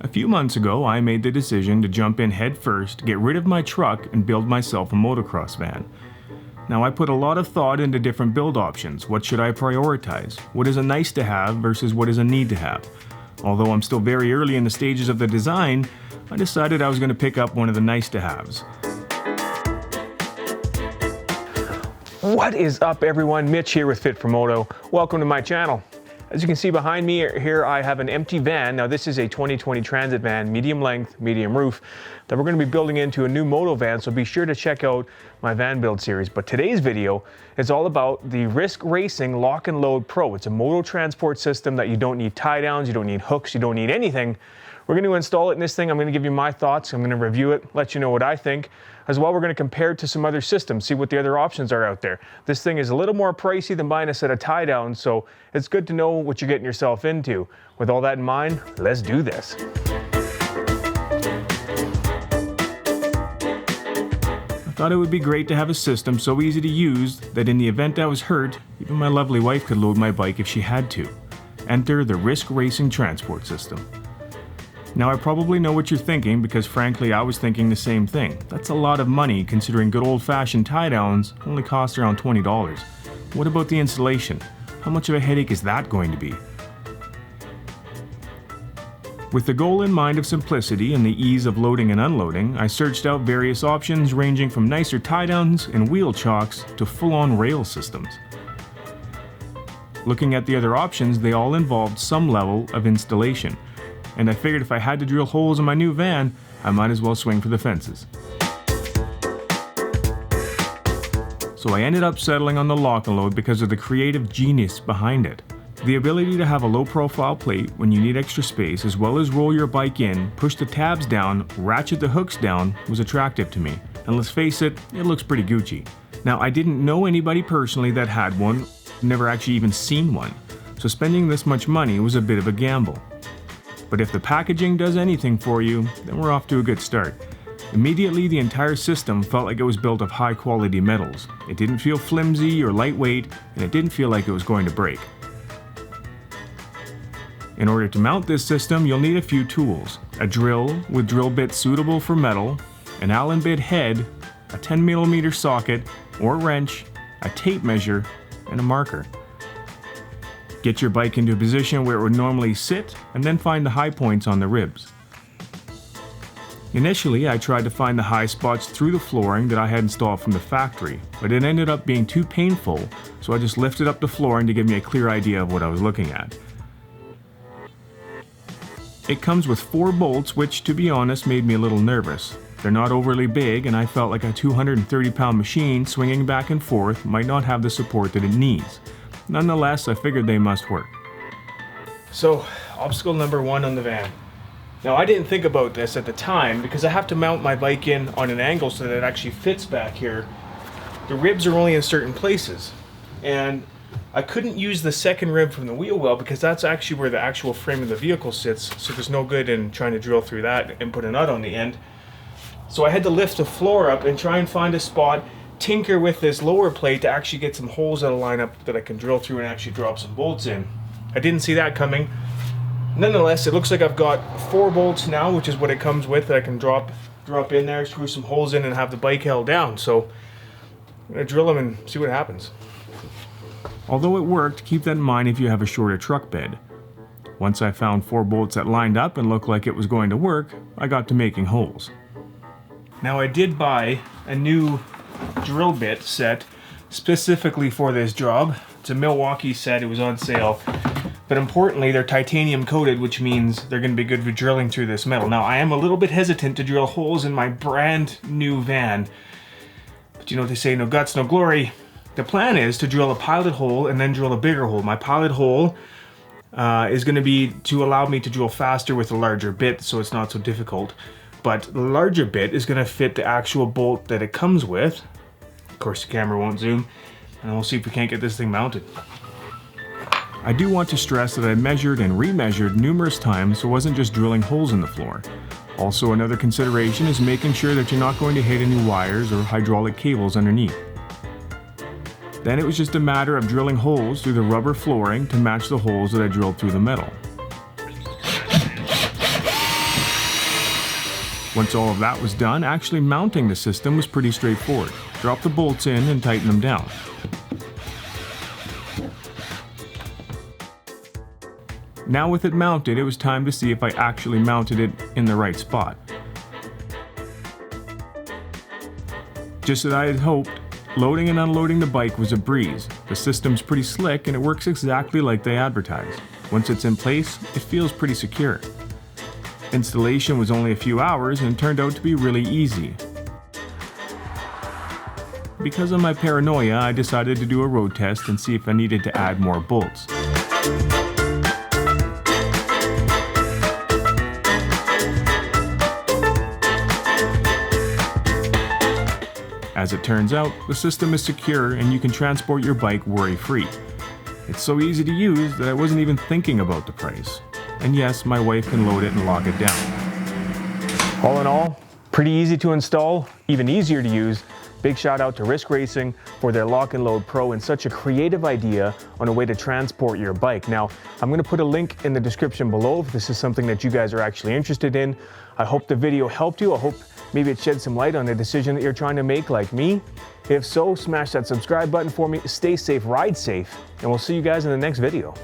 A few months ago, I made the decision to jump in head first, get rid of my truck, and build myself a motocross van. Now, I put a lot of thought into different build options. What should I prioritize? What is a nice to have versus what is a need to have? Although I'm still very early in the stages of the design, I decided I was going to pick up one of the nice to haves. What is up, everyone? Mitch here with Fit for Moto. Welcome to my channel. As you can see behind me here, I have an empty van. Now this is a 2020 Transit van, medium length, medium roof, that we're going to be building into a new Moto van, so be sure to check out my van build series. But today's video is all about the Risk Racing Lock and Load Pro. It's a moto transport system that you don't need tie downs, you don't need hooks, you don't need anything. We're going to install it in this thing. I'm going to give you my thoughts. I'm going to review it, let you know what I think. As well, we're going to compare it to some other systems, see what the other options are out there. This thing is a little more pricey than buying a set of tie downs, so it's good to know what you're getting yourself into. With all that in mind, let's do this. I thought it would be great to have a system so easy to use that in the event I was hurt, even my lovely wife could load my bike if she had to. Enter the Risk Racing Transport System. Now I probably know what you're thinking, because frankly I was thinking the same thing. That's a lot of money considering good old-fashioned tie downs only cost around $20. What about the installation? How much of a headache is that going to be? With the goal in mind of simplicity and the ease of loading and unloading, I searched out various options ranging from nicer tie downs and wheel chocks to full-on rail systems. Looking at the other options, they all involved some level of installation. And I figured if I had to drill holes in my new van, I might as well swing for the fences. So I ended up settling on the lock and load because of the creative genius behind it. The ability to have a low profile plate when you need extra space, as well as roll your bike in, push the tabs down, ratchet the hooks down, was attractive to me. And let's face it, it looks pretty Gucci. Now I didn't know anybody personally that had one, never actually even seen one. So spending this much money was a bit of a gamble. But if the packaging does anything for you, then we're off to a good start. Immediately, the entire system felt like it was built of high quality metals. It didn't feel flimsy or lightweight, and it didn't feel like it was going to break. In order to mount this system, you'll need a few tools. A drill with drill bits suitable for metal, an Allen bit head, a 10mm socket or wrench, a tape measure, and a marker. Get your bike into a position where it would normally sit, and then find the high points on the ribs. Initially, I tried to find the high spots through the flooring that I had installed from the factory, but it ended up being too painful, so I just lifted up the flooring to give me a clear idea of what I was looking at. It comes with 4 bolts, which, to be honest, made me a little nervous. They're not overly big, and I felt like a 230-pound machine swinging back and forth might not have the support that it needs. Nonetheless, I figured they must work. So, obstacle number 1 on the van. Now I didn't think about this at the time because I have to mount my bike in on an angle so that it actually fits back here. The ribs are only in certain places, and I couldn't use the second rib from the wheel well because that's actually where the actual frame of the vehicle sits, so there's no good in trying to drill through that and put a nut on the end. So I had to lift the floor up and try and find a spot, tinker with this lower plate to actually get some holes that'll line up that I can drill through and actually drop some bolts in. I didn't see that coming. Nonetheless, it looks like I've got 4 bolts now, which is what it comes with, that I can drop in there, screw some holes in, and have the bike held down. So I'm gonna drill them and see what happens. Although it worked, keep that in mind if you have a shorter truck bed. Once I found 4 bolts that lined up and looked like it was going to work, I got to making holes. Now I did buy a new drill bit set specifically for this job. It's a Milwaukee set, it was on sale. But importantly, they're titanium coated, which means they're going to be good for drilling through this metal. Now I am a little bit hesitant to drill holes in my brand new van. But you know what they say, no guts, no glory. The plan is to drill a pilot hole and then drill a bigger hole. My pilot hole is going to be to allow me to drill faster with a larger bit, so it's not so difficult. But the larger bit is going to fit the actual bolt that it comes with. Of course, the camera won't zoom, and we'll see if we can't get this thing mounted. I do want to stress that I measured and remeasured numerous times, so I wasn't just drilling holes in the floor. Also, another consideration is making sure that you're not going to hit any wires or hydraulic cables underneath. Then it was just a matter of drilling holes through the rubber flooring to match the holes that I drilled through the metal. Once all of that was done, actually mounting the system was pretty straightforward. Drop the bolts in and tighten them down. Now with it mounted, it was time to see if I actually mounted it in the right spot. Just as I had hoped, loading and unloading the bike was a breeze. The system's pretty slick and it works exactly like they advertise. Once it's in place, it feels pretty secure. Installation was only a few hours and turned out to be really easy. Because of my paranoia, I decided to do a road test and see if I needed to add more bolts. As it turns out, the system is secure and you can transport your bike worry-free. It's so easy to use that I wasn't even thinking about the price. And yes, my wife can load it and lock it down. All in all, pretty easy to install, even easier to use. Big shout out to Risk Racing for their Lock and Load Pro and such a creative idea on a way to transport your bike. Now, I'm going to put a link in the description below if this is something that you guys are actually interested in. I hope the video helped you. I hope maybe it shed some light on a decision that you're trying to make like me. If so, smash that subscribe button for me. Stay safe, ride safe, and we'll see you guys in the next video.